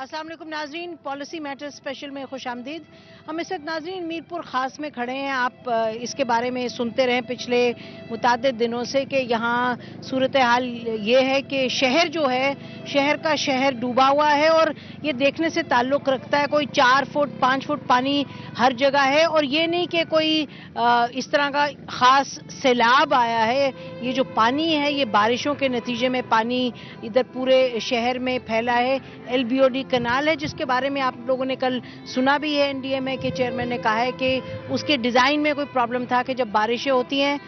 अस्सलाम वालेकुम नाजरीन, पॉलिसी मैटर स्पेशल में खुश आमदीद। हम इस वक्त नाजरीन मीरपुर खास में खड़े हैं। आप इसके बारे में सुनते रहे पिछले मुतादिद दिनों से कि यहाँ सूरत हाल ये है कि शहर जो है, शहर का शहर डूबा हुआ है और ये देखने से ताल्लुक़ रखता है। कोई 4 फुट 5 फुट पानी हर जगह है और ये नहीं कि कोई इस तरह का ख़ास सैलाब आया है। ये जो पानी है ये बारिशों के नतीजे में पानी इधर पूरे शहर में फैला है। LBOD कनाल है जिसके बारे में आप लोगों ने कल सुना भी है। NDMA के चेयरमैन ने कहा है कि उसके डिज़ाइन में कोई प्रॉब्लम था कि जब बारिशें होती हैं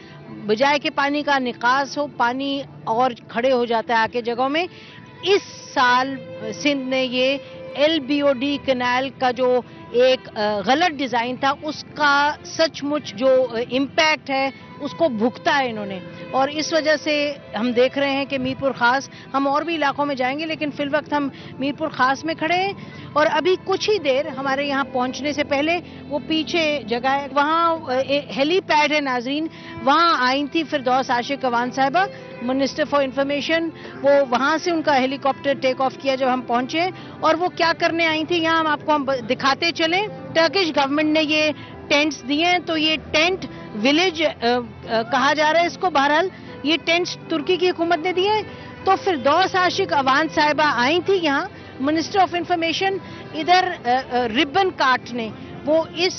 बजाय कि पानी का निकास हो, पानी और खड़े हो जाता है आके जगहों में। इस साल सिंध ने ये LBOD कनाल का जो एक गलत डिज़ाइन था उसका सचमुच जो इम्पैक्ट है उसको भुगता है इन्होंने। और इस वजह से हम देख रहे हैं कि मीरपुर खास, हम और भी इलाकों में जाएंगे लेकिन फिल वक्त हम मीरपुर खास में खड़े हैं। और अभी कुछ ही देर हमारे यहाँ पहुँचने से पहले वो पीछे जगह है, वहाँ हेलीपैड है नाजरीन, वहाँ आई थी फिरदौस आशिक अवान साहिबा, मिनिस्टर फॉर इंफॉर्मेशन। वो वहाँ से उनका हेलीकॉप्टर टेक ऑफ किया जब हम पहुँचे। और वो क्या करने आई थी यहाँ हम दिखाते चलें। टर्किश गवर्नमेंट ने ये टेंट्स दिए हैं, तो ये टेंट विलेज कहा जा रहा है इसको। बहरहाल ये टेंट्स तुर्की की हुकूमत ने दिए हैं। तो फिरदौस आशिक अवान साहिबा आई थी यहाँ, मिनिस्टर ऑफ इंफॉर्मेशन, इधर रिबन काटने वो इस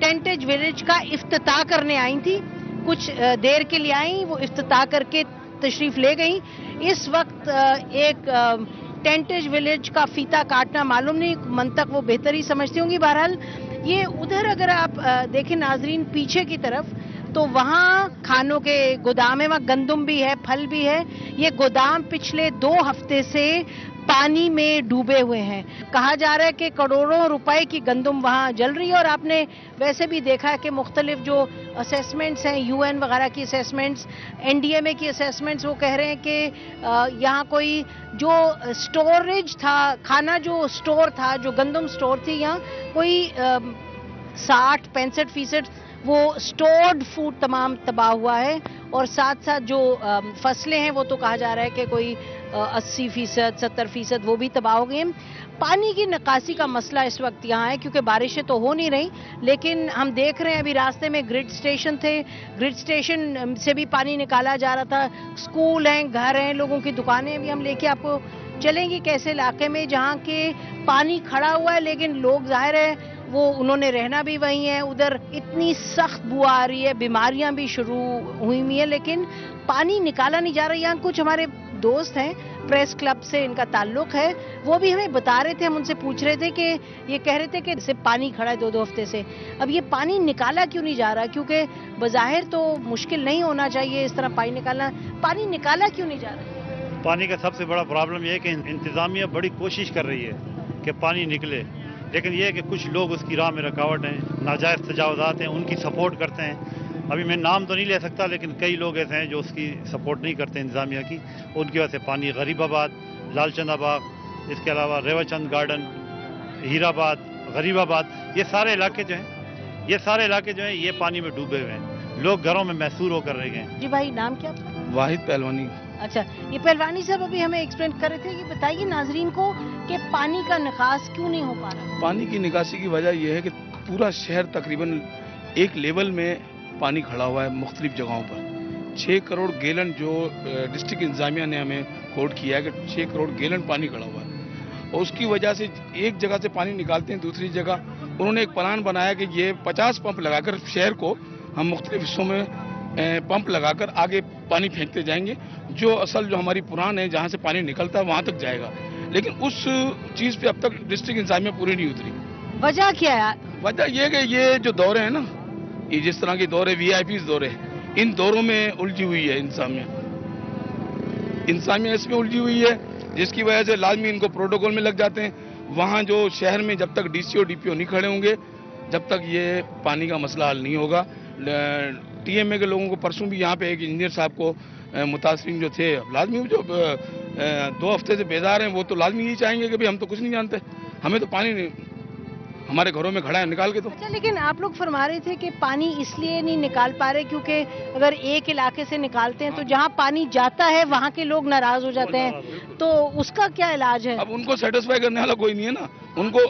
टेंटेज विलेज का इफ्तिताह करने आई थी। कुछ देर के लिए आई, वो इफ्तिताह करके तशरीफ ले गई। इस वक्त एक टेंटेज विलेज का फीता काटना, मालूम नहीं मंतक वो बेहतर ही समझती होंगी। बहरहाल ये उधर अगर आप देखें नाजरीन पीछे की तरफ, तो वहाँ खानों के गोदाम है, वहाँ गंदम भी है, फल भी है। ये गोदाम पिछले 2 हफ्ते से पानी में डूबे हुए हैं। कहा जा रहा है कि करोड़ों रुपए की गंदम वहाँ जल रही है। और आपने वैसे भी देखा है कि मुख्तलिफ जो असेसमेंट्स हैं, UN वगैरह की असेसमेंट्स, NDMA की असेसमेंट्स, वो कह रहे हैं कि यहाँ कोई जो स्टोरेज था, खाना जो स्टोर था, जो गंदम स्टोर थी, यहाँ कोई 60-65% वो स्टोर्ड फूड तमाम तबाह हुआ है। और साथ साथ जो फसलें हैं वो तो कहा जा रहा है कि कोई 80% 70% वो भी तबाह हो गई हैं। पानी की निकासी का मसला इस वक्त यहाँ है क्योंकि बारिशें तो हो नहीं रही, लेकिन हम देख रहे हैं अभी रास्ते में ग्रिड स्टेशन थे, ग्रिड स्टेशन से भी पानी निकाला जा रहा था। स्कूल हैं, घर हैं, लोगों की दुकानें भी हम लेके आपको चलेंगे कैसे इलाके में जहाँ के पानी खड़ा हुआ है लेकिन लोग जाहिर है वो उन्होंने रहना भी वहीं है। उधर इतनी सख्त बुआ आ रही है, बीमारियां भी शुरू हुई है, लेकिन पानी निकाला नहीं जा रहा। यहाँ कुछ हमारे दोस्त हैं, प्रेस क्लब से इनका ताल्लुक है, वो भी हमें बता रहे थे, हम उनसे पूछ रहे थे कि ये कह रहे थे कि इससे पानी खड़ा है 2 हफ्ते से। अब ये पानी निकाला क्यों नहीं जा रहा? क्योंकि बज़ाहिर तो मुश्किल नहीं होना चाहिए इस तरह पानी निकालना, पानी निकाला क्यों नहीं जा रहा? पानी का सबसे बड़ा प्रॉब्लम ये है कि इंतज़ामिया बड़ी कोशिश कर रही है कि पानी निकले, लेकिन ये है कि कुछ लोग उसकी राह में रुकावट हैं, नाजायज़ तजावुज़ात हैं, उनकी सपोर्ट करते हैं। अभी मैं नाम तो नहीं ले सकता लेकिन कई लोग ऐसे हैं जो उसकी सपोर्ट नहीं करते इंतज़ामिया की। उनकी वजह से पानी गरीबाबाद, लालचंदा बाग, इसके अलावा रेवाचंद गार्डन, हीराबाद, गरीबाबाद, ये सारे इलाके जो हैं ये पानी में डूबे हुए हैं। लोग घरों में महसूर होकर रह गए हैं। जी भाई, नाम क्या? वाहिद पहलवानी। अच्छा, ये पहलवानी साहब अभी हमें एक्सप्लेन कर रहे थे। ये बताइए नाजरीन को कि पानी का निकास क्यों नहीं हो पा रहा? पानी की निकासी की वजह यह है कि पूरा शहर तकरीबन एक लेवल में पानी खड़ा हुआ है मुख्तलिफ जगहों पर। 6 करोड़ गैलन जो डिस्ट्रिक्ट इंतजामिया ने हमें कोट किया है कि 6 करोड़ गैलन पानी खड़ा हुआ है। और उसकी वजह से एक जगह से पानी निकालते हैं, दूसरी जगह उन्होंने एक प्लान बनाया कि ये 50 पंप लगाकर शहर को हम मुख्तलिफ हिस्सों में पंप लगाकर आगे पानी फेंकते जाएंगे। जो हमारी पुरान है जहाँ से पानी निकलता है वहाँ तक जाएगा, लेकिन उस चीज़ पे अब तक डिस्ट्रिक्ट इंतजामिया पूरी नहीं उतरी। वजह क्या है? वजह ये कि ये जो दौरे हैं ना, ये जिस तरह के दौरे VIPs दौरे हैं, इन दौरों में उलझी हुई है इंतजामिया इसमें उलझी हुई है, जिसकी वजह से लाजमी इनको प्रोटोकॉल में लग जाते हैं। वहाँ जो शहर में जब तक DCO DPO नहीं खड़े होंगे, जब तक ये पानी का मसला हल नहीं होगा। TMA के लोगों को परसों भी यहाँ पे एक इंजीनियर साहब को मुतासरीन जो थे, लाजमी जो 2 हफ्ते से बेजार हैं, वो तो लाजमी यही चाहेंगे कि भाई हम तो कुछ नहीं जानते, हमें तो पानी नहीं, ہمارے گھروں میں کھڑا ہے، نکال کے دو. اچھا، لیکن آپ لوگ فرما رہے تھے کہ پانی اس لیے نہیں نکال پا رہے کیونکہ اگر ایک علاقے سے نکالتے ہیں تو جہاں پانی جاتا ہے وہاں کے لوگ ناراض ہو جاتے ہیں، تو اس کا کیا علاج ہے؟ اب ان کو سیٹسفائی کرنے والا کوئی نہیں ہے نا. ان کو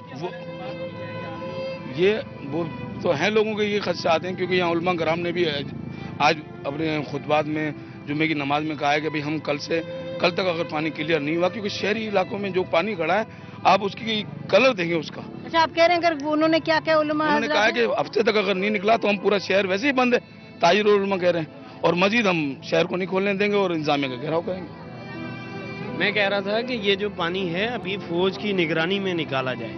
وہ تو ہیں لوگوں کے یہ خدشات ہیں، کیونکہ یہاں علماء کرام نے بھی آج اپنے خطبات میں جمعے کی نماز میں کہا ہے کہ بھئی ہم کل تک اگر پانی کلیئر نہیں ہوا، کیونکہ شہری علاقوں میں جو پانی کھڑا ہے آپ اس کی کلر دیکھیں اس کا. اچھا، آپ کہہ رہے ہیں اگر انہوں نے کیا علماء انہوں نے کہا ہے کہ ہفتے تک اگر نہیں نکلا تو ہم پورا شہر ویسے ہی بند ہے. تاجر علماء کہہ رہے ہیں، اور مزید ہم شہر کو نہیں کھولنے دیں گے اور انتظامیہ کا گھیراؤ کریں گے. میں کہہ رہا تھا کہ یہ جو پانی ہے ابھی فوج کی نگرانی میں نکالا جائے،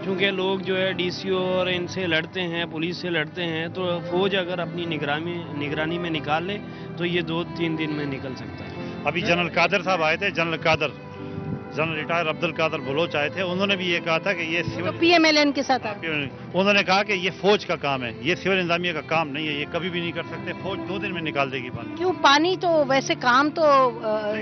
چونکہ لوگ جو ہے ڈی سی او اور ان سے لڑتے ہیں، پولیس سے لڑتے ہیں، تو فوج اگر اپنی نگرانی میں نکال لے تو یہ 2-3 دن میں نکل سکتا ہے. ابھی جنرل قادر صاحب آئے تھے، جنرل ریٹائر عبد القادر بلوچ آئے تھے. انہوں نے بھی یہ کہا تھا کہ یہ پی ایم ایل این کے ساتھ انہوں نے کہا کہ یہ فوج کا کام ہے، یہ سول انتظامیہ کا کام نہیں ہے، یہ کبھی بھی نہیں کر سکتے. فوج 2 دن میں نکال دے گی پانی. کیوں؟ پانی تو ویسے کام تو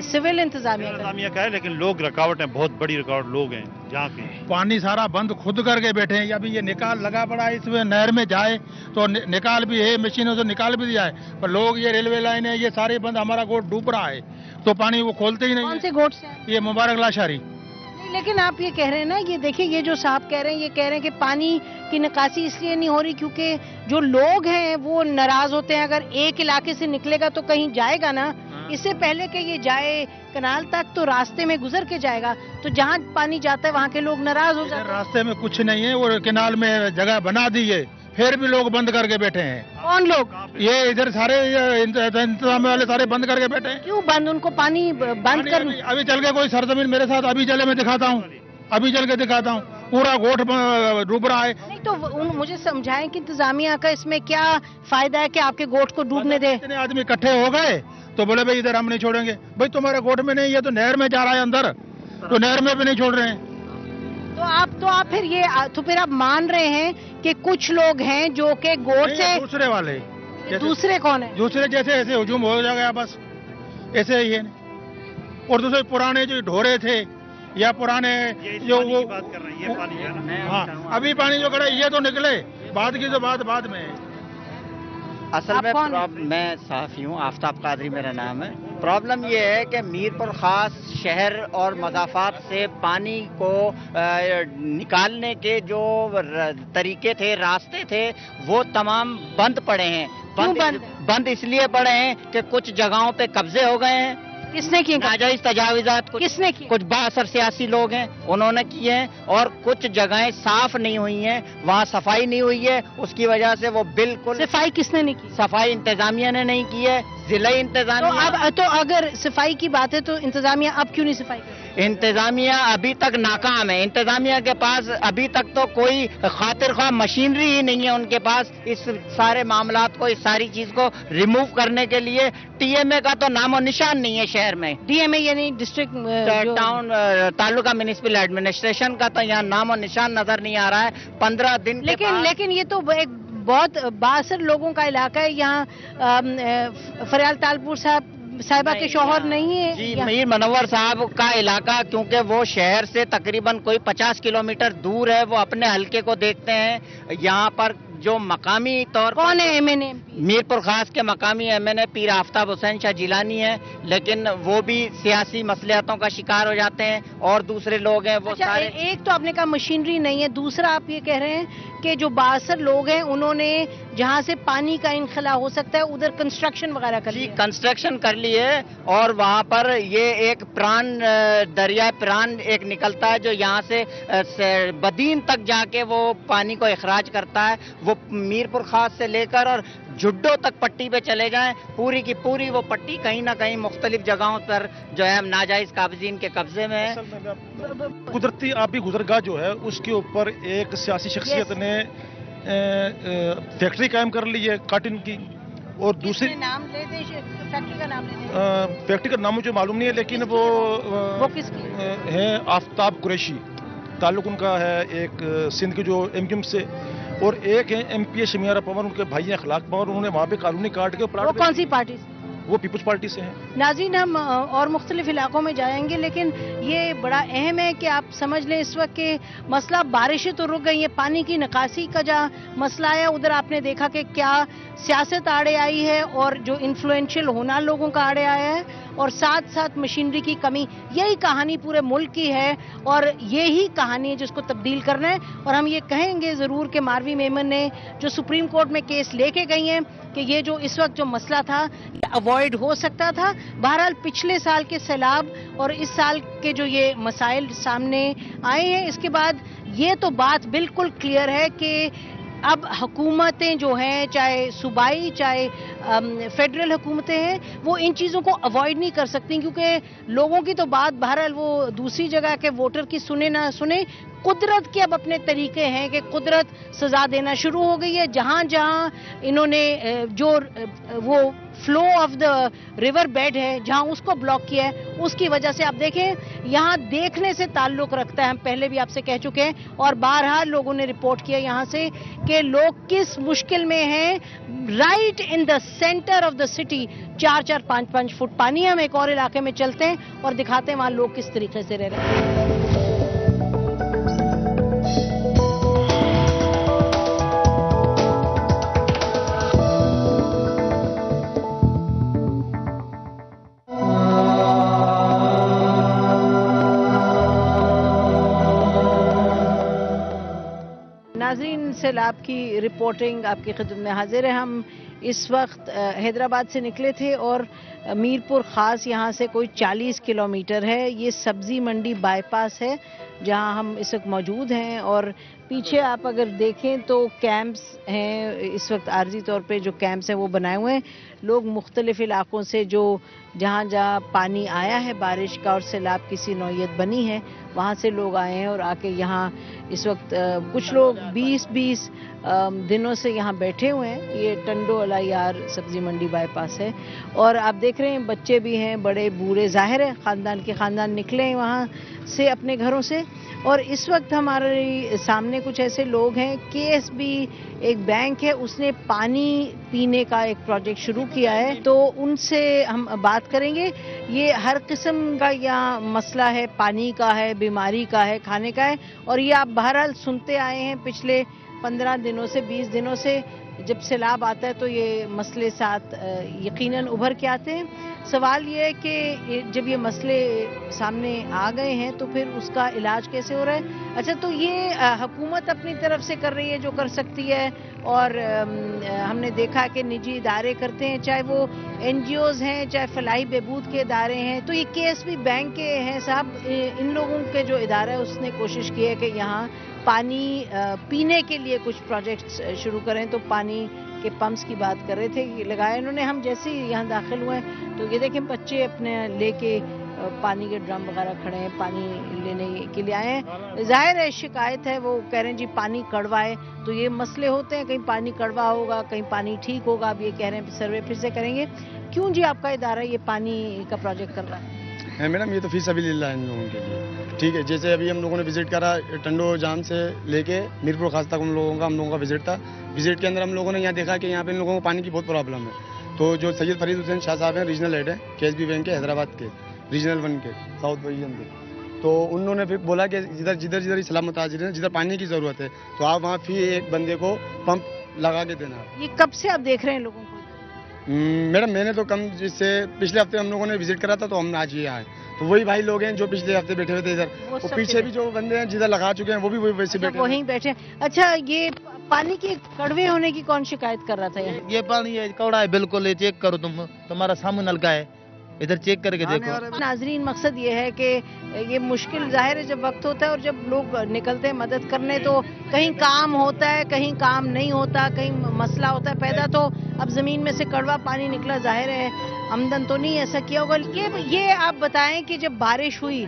سول انتظامیہ کا ہے، لیکن لوگ رکاوٹ ہیں، بہت بڑی رکاوٹ لوگ ہیں جہاں کے. پانی سارا بند خود کر کے بیٹھے ہیں. ابھی یہ نکال لگا پڑا ہے، اس میں نہر میں جائے تو نکال بھی ہے، مشینوں سے نکال بھی دیا ہے، پر لوگ یہ ریلوے لائن ہے یہ سارے بند. ہمارا گوٹ ڈوب رہا ہے تو پانی وہ کھولتے ہی نہیں. کون سے گوٹ سے؟ یہ مبارک لاشاری. لیکن آپ یہ کہہ رہے ہیں نا، یہ دیکھیں یہ جو صاحب کہہ رہے ہیں، یہ کہہ رہے ہیں کہ پانی کی نکاسی اس لیے نہیں ہو رہی کیونکہ جو لوگ ہیں وہ ناراض ہوتے ہیں. اگر ایک علاقے سے نکلے گا تو کہیں جائے گا نا، اس سے پہلے کہ یہ جائے کنال تک تو راستے میں گزر کے جائے گا، تو جہاں پانی جاتا ہے وہاں کے لوگ ناراض ہو جاتے ہیں. راستے میں کچھ نہیں ہے، وہ کنال میں جگہ بنا دی ہے، پھر بھی لوگ بند کر کے بیٹھے ہیں. کون لوگ؟ یہ ادھر سارے انتظام والے سارے بند کر کے بیٹھے ہیں. کیوں بند؟ ان کو پانی بند کر. ابھی چل کے کوئی سرزمین میرے ساتھ ابھی چلے، میں دکھاتا ہوں، ابھی چل کے دکھاتا ہوں، پورا گوٹ ڈوب رہا ہے. نہیں تو مجھے سمجھائیں کہ انتظامیہ کا اس میں کیا فائدہ ہے کہ آپ کے گوٹ کو ڈوبنے دے؟ اتنے آدمی اکٹھے ہو گئے تو بولے بھائی ادھر ہم نہیں چھوڑیں گے. بھائی تمہارے گوٹ میں نہیں، یہ تو نہر میں جا رہا ہے اندر، تو نہر میں بھی نہیں چھوڑ رہے ہیں. تو آپ پھر آپ مان رہے ہیں کہ کچھ لوگ ہیں جو کہ گوٹ سے دوسرے والے. دوسرے کون ہیں؟ دوسرے جیسے ایسے ہجوم ہو جائے گا بس ایسے ہی ہے. اور دوسرے پرانے جو ڈھورے تھے یا پرانے جو وہ بات کر رہے ہیں، یہ پانی ہے نا. ہاں، ابھی پانی جو کھڑا ہے یہ تو نکلے، بعد کی تو بعد میں. اصل میں میں صحافی ہوں، آفتاب قادری میرا نام ہے. پرابلم یہ ہے کہ میر پور خاص شہر اور مضافات سے پانی کو نکالنے کے جو طریقے تھے، راستے تھے، وہ تمام بند پڑے ہیں. بند اس لیے پڑے ہیں کہ کچھ جگہوں پہ قبضے ہو گئے ہیں. کس نے کیے؟ ناجائز تجاوزات کس نے کیے؟ کچھ بااثر سیاسی لوگ ہیں، انہوں نے کیے ہیں. اور کچھ جگہیں صاف نہیں ہوئی ہیں، وہاں صفائی نہیں ہوئی ہے، اس کی وجہ سے وہ بالکل. صفائی کس نے نہیں کی؟ صفائی انتظامیہ نے نہیں کی ہے، ضلعی انتظامیہ. تو اگر صفائی کی بات ہے تو انتظامیہ اب کیوں نہیں صفائی کرتی؟ انتظامیہ ابھی تک ناکام ہے. انتظامیہ کے پاس ابھی تک تو کوئی خاطر خواہ مشینری ہی نہیں ہے ان کے پاس اس سارے معاملات کو، اس ساری چیز کو ریموو کرنے کے لیے. ٹی ایم اے کا تو نام و نشان نہیں ہے شہر میں. ڈی ایم اے یعنی ڈسٹرکٹ ٹاؤن تعلقہ میونسپل ایڈمنسٹریشن کا تو یہاں نام و نشان نظر نہیں آ رہا ہے. 15 دن لیکن یہ تو ایک بہت بااثر لوگوں کا علاقہ ہے. یہاں فریال تالپور صاحبہ کے شوہر نہیں ہے. جی، میر منور صاحب کا علاقہ کیونکہ وہ شہر سے تقریباً کوئی 50 کلومیٹر دور ہے، وہ اپنے حلقے کو دیکھتے ہیں. یہاں پر جو مقامی طور پر کون ہے ایم این اے؟ میر پور خاص کے مقامی ایم این اے پیر آفتاب حسین شاہ جیلانی ہے، لیکن وہ بھی سیاسی مصلحتوں کا شکار ہو جاتے ہیں. اور دوسرے لوگ ہیں وہ سارے. ایک تو آپ نے کہا مشینری نہیں ہے، دوسرا آپ یہ کہہ رہے ہیں کہ جو بااثر لوگ ہیں انہوں نے جہاں سے پانی کا انخلا ہو سکتا ہے ادھر کنسٹرکشن وغیرہ کر لی. کنسٹرکشن کر لی ہے، اور وہاں پر یہ ایک دریائے پران ایک نکلتا ہے جو یہاں سے بدین تک جا کے وہ پانی کو اخراج کرتا ہے. وہ میر پور خاص سے لے کر اور جڈو تک پٹی پہ چلے جائیں، پوری کی پوری وہ پٹی کہیں نہ کہیں مختلف جگہوں پر جو ہے ناجائز قابضین کے قبضے میں ہے. قدرتی آبی گزرگاہ جو ہے اس کے اوپر ایک سیاسی شخصیت نے فیکٹری قائم کر لی ہے کاٹن کی. اور دوسری فیکٹری کا نام مجھے معلوم نہیں ہے، لیکن وہ کس کی ہے؟ آفتاب قریشی، تعلق ان کا ہے ایک سندھ کے جو ایم کیو ایم سے، اور ایک ہے ایم پی اے شمیارہ پور، ان کے بھائی ہیں اخلاق پور. انہوں نے وہاں پہ کالونی کاٹ کے وہ کون سی پارٹی؟ वो पीपुल्स पार्टी से हैं। नाज़रीन, हम और मुख्तलिफ इलाकों में जाएंगे, लेकिन ये बड़ा अहम है कि आप समझ लें इस वक्त के मसला बारिशें तो रुक गई हैं, पानी की निकासी का जहाँ मसला है उधर आपने देखा कि क्या सियासत आड़े आई है और जो इन्फ्लुएंशियल होना लोगों का आड़े आया है, और साथ साथ मशीनरी की कमी। यही कहानी पूरे मुल्क की है और यही कहानी है जिसको तब्दील करना है। और हम ये कहेंगे ज़रूर कि मारवी मेमन ने जो सुप्रीम कोर्ट में केस लेके गई हैं कि ये जो इस वक्त जो मसला था ये अवॉइड हो सकता था। बहरहाल पिछले साल के सैलाब और इस साल के जो ये मसाइल सामने आए हैं, इसके बाद ये तो बात बिल्कुल क्लियर है कि अब हुकूमतें जो हैं, चाहे सूबाई चाहे फेडरल हुकूमतें हैं, वो इन चीज़ों को अवॉइड नहीं कर सकती, क्योंकि लोगों की तो बात बहरहाल वो दूसरी जगह के वोटर की सुने ना सुने, कुदरत के अब अपने तरीके हैं कि कुदरत सजा देना शुरू हो गई है। जहां जहां इन्होंने जो वो flow of the river bed है जहां उसको ब्लॉक किया है, उसकी वजह से आप देखें यहां देखने से ताल्लुक रखता है। हम पहले भी आपसे कह चुके हैं और बारहा लोगों ने रिपोर्ट किया यहां से कि लोग किस मुश्किल में हैं। Right in the centre of the city 4-4, 5-5 foot पानी है। हम एक और इलाके में चलते हैं और दिखाते हैं वहां लोग किस तरीके से रह रहे हैं। नाज़रीन, सैलाब की रिपोर्टिंग आपकी खिदमत में हाजिर है। हम इस वक्त हैदराबाद से निकले थे और मीरपुर ख़ास यहाँ से कोई 40 किलोमीटर है। ये सब्ज़ी मंडी बाईपास है जहाँ हम इस वक्त मौजूद हैं और पीछे आप अगर देखें तो कैंप्स हैं। इस वक्त आर्जी तौर पे जो कैंप्स हैं वो बनाए हुए हैं। लोग मुख्तलिफ इलाकों से जो जहाँ जहाँ पानी आया है बारिश का और सैलाब की सी नौयत बनी है वहाँ से लोग आए हैं और आके यहाँ इस वक्त कुछ लोग 20-20 दिनों से यहाँ बैठे हुए हैं। ये टंडो अलायार सब्जी मंडी बाईपास है और आप देख रहे हैं बच्चे भी हैं, बड़े बूढ़े, जाहिर है खानदान निकले हैं वहाँ से अपने घरों से। और इस वक्त हमारे सामने कुछ ऐसे लोग हैं, केएसबी एक बैंक है, उसने पानी पीने का एक प्रोजेक्ट शुरू किया है, तो उनसे हम बात करेंगे। ये हर किस्म का यहाँ मसला है, पानी का है, बीमारी का है, खाने का है और ये आप बहरहाल सुनते आए हैं पिछले 15 दिनों से, 20 दिनों से। जब सैलाब आता है तो ये मसले साथ यकीनन उभर के आते हैं। सवाल ये है कि जब ये मसले सामने आ गए हैं तो फिर उसका इलाज कैसे हो रहा है। अच्छा, तो ये हुकूमत अपनी तरफ से कर रही है जो कर सकती है और हमने देखा कि निजी इदारे करते हैं, चाहे वो NGOs हैं, चाहे फलाही बहबूद के इदारे हैं। तो ये केएसबी बैंक के हैं साहब, इन लोगों के जो इदारा है उसने कोशिश की है कि यहाँ पानी पीने के लिए कुछ प्रोजेक्ट्स शुरू करें। तो पानी के पंप्स की बात कर रहे थे, ये लगाए इन्होंने। हम जैसे ही यहाँ दाखिल हुए तो ये देखें बच्चे अपने लेके पानी के ड्रम वगैरह खड़े हैं, पानी लेने के लिए आए हैं। जाहिर है शिकायत है, वो कह रहे हैं जी पानी कड़वा है। तो ये मसले होते हैं, कहीं पानी कड़वा होगा, कहीं पानी ठीक होगा। अब ये कह रहे हैं सर्वे फिर से करेंगे। क्यों जी आपका इदारा ये पानी का प्रोजेक्ट कर रहा है? मैडम ये तो फी सबिलिल्लाह है इन लोगों के लिए, ठीक है। जैसे अभी हम लोगों ने विजिट करा टंडो जाम से लेके मीरपुर खास तक हम लोगों का विजिट था। विजिट के अंदर हम लोगों ने यहाँ देखा कि यहाँ पे इन लोगों को पानी की बहुत प्रॉब्लम है। तो जो सैयद फरीद हुसैन शाह साहब हैं, रीजनल हेड है केएसबी बैंक के हैदराबाद के, रीजनल 1 के साउथ रीजन के, तो उन्होंने फिर बोला कि जिधर इस्लाम मुताजिर है, जिधर पानी की ज़रूरत है तो आप वहाँ फी एक बंदे को पंप लगा के देना। ये कब से आप देख रहे हैं लोगों को? मैडम मैंने तो कम, जिससे पिछले हफ्ते हम लोगों ने विजिट करा था तो हम आज ये आए। तो वही भाई लोग हैं जो पिछले हफ्ते बैठे हुए थे इधर, वो पीछे भी जो बंदे हैं जिधर लगा चुके हैं वो भी वैसे बैठे वहीं बैठे। अच्छा, ये पानी के कड़वे होने की कौन शिकायत कर रहा था? ये पानी कौड़ा है बिल्कुल, ये चेक करो तुम्हारा सामने नलका है, इधर चेक करके देखो। नाजरीन, मकसद ये है कि ये मुश्किल जाहिर है जब वक्त होता है और जब लोग निकलते हैं मदद करने तो कहीं काम होता है, कहीं काम नहीं होता, कहीं मसला होता है पैदा। तो अब जमीन में से कड़वा पानी निकला, जाहिर है आमदन तो नहीं ऐसा किया होगा। ये आप बताएं कि जब बारिश हुई,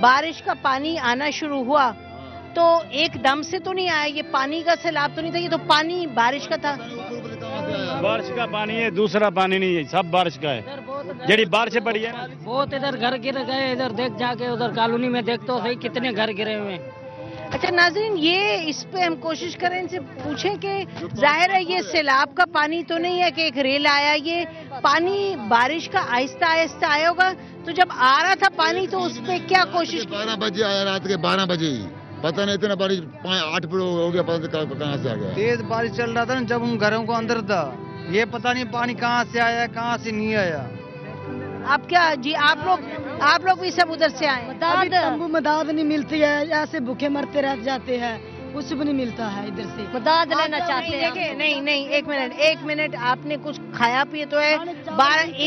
बारिश का पानी आना शुरू हुआ तो एकदम से तो नहीं आया, ये पानी का सैलाब तो नहीं था, ये तो पानी बारिश का था। बारिश का पानी है, दूसरा पानी नहीं है, सब बारिश का है। जड़ी बारिश पड़ी है बहुत, इधर घर गिर गए, इधर देख जाके उधर कॉलोनी में देख तो सही कितने घर गिरे हुए हैं। اچھا ناظرین، یہ اس پہ ہم کوشش کریں ان سے پوچھیں کہ ظاہر ہے یہ سیلاب کا پانی تو نہیں ہے کہ ایک ریل آیا، یہ پانی بارش کا آہستہ آہستہ آیا ہوگا، تو جب آ رہا تھا پانی تو اس پہ کیا کوشش؟ 12 بجے آیا، رات کے 12 بجے ہی، پتہ نہیں اتنا بارش 8 فٹ ہو گیا، پتہ نہیں کہاں سے آ گیا. تیز بارش چل رہا تھا نا جب ہم گھروں کو اندر تھا، یہ پتہ نہیں پانی کہاں سے آیا کہاں سے نہیں آیا. آپ کیا جی آپ لوگ بھی سب ادھر سے آئے ہیں؟ تمبو مداد نہیں ملتی ہے، ایسے بھوکے مرتے رہ جاتے ہیں، کچھ بھی نہیں ملتا ہے ادھر سے. مداد لینا چاہتے ہیں. نہیں ایک منٹ آپ نے کچھ کھایا پیے تو ہے؟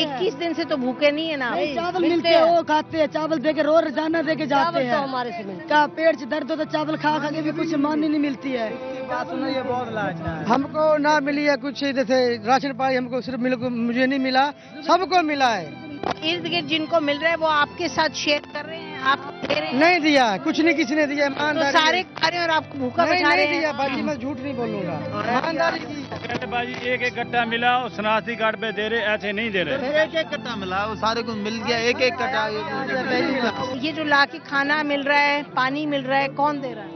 21 دن سے تو بھوکے نہیں ہے نا. چاول ملتے ہیں وہ کھاتے ہیں، چاول دے کے روزانہ دے کے جاتے ہیں. ہمارے سے کا پیٹ سے درد ہوتا، چاول کھا کے بھی کچھ مانی نہیں ملتی ہے. ہم کو نہ ملی ہے کچھ، جیسے راشن پانی ہم کو صرف مجھے نہیں ملا، سب کو ملا ہے. ارد گرد جن کو مل رہا ہے وہ آپ کے ساتھ شیئر کر رہے ہیں، آپ دے رہے ہیں؟ نہیں دیا، کچھ نہیں کسی نے دیا. تو سارے کھا رہے ہیں اور آپ کو بھوکا بٹھا رہے ہیں؟ نہیں دیا باجی، میں جھوٹ نہیں بولوں گا. ایمانداری کی باجی ایک کٹا ملا اور شناختی کارڈ پہ دے رہے، ایسے نہیں دے رہے. ایک کٹا ملا، وہ سارے کو مل گیا ایک کٹا. یہ جو لا کے کھانا مل رہا ہے، پانی مل رہا ہے، کون دے رہا ہے؟